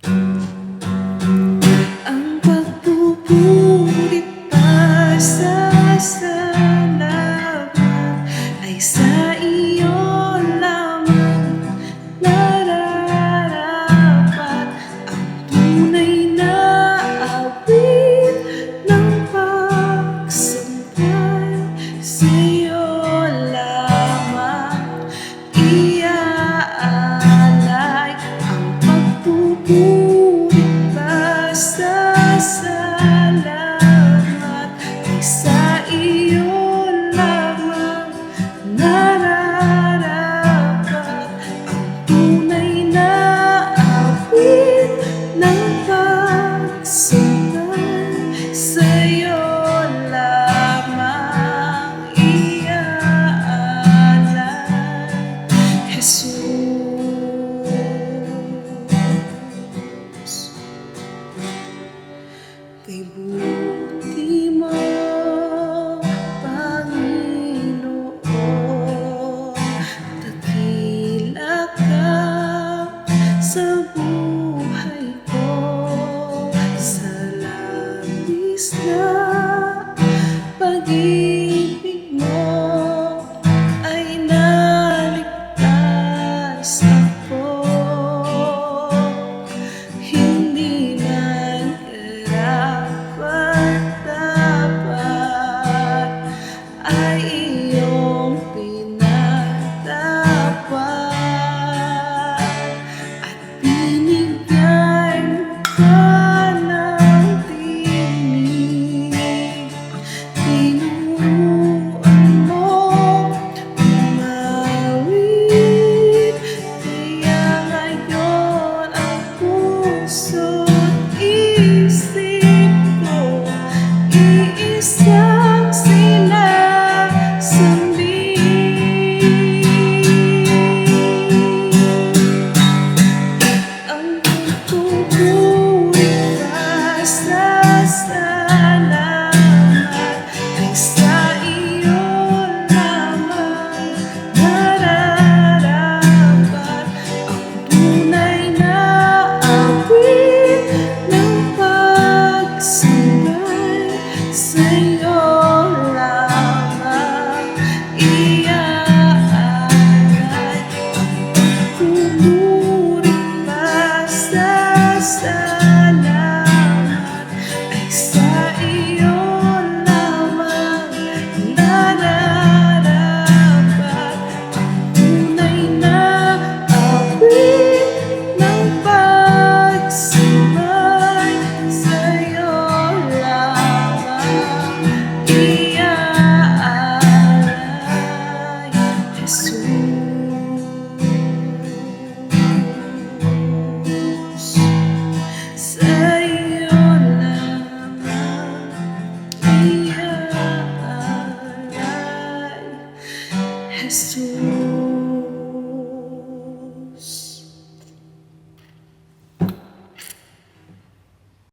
Ang pagpupuri pa sa salamat ay sa iyo lamang nararapat. Ang tunay na awit ng pagsambay sa iyo lamang iaalay. Ang pagpupuri pa sa salamat ay sa iyo lamang nararapat. Ang tunay na awit ng pagsambay sa iyo lamang iaalay. Jesus, kay buti mo, Panginoon, dakila ka sa buhay ko, sa labis na pag-ibig mo ay naligtas ako. Hindi man karapat-dapat ay iyong pinatapat at binigyan ka ng tinig. Tinuruan mo umawit, kaya ngayon ang puso't isip ko iisang sinasambit. Ang pagpupuri pa sa salamat ay sa iyo lamang nararapat. Ang tunay na awit ng pagsambay sa iyo lamang iaalay. Ang pagpupuri pa sa salamat ay sa iyo lamang nararapat. Ang tunay na awit ng pagsambay sa iyo lamang iaalay. Jesus, sa iyo lamang iaalay. Jesus.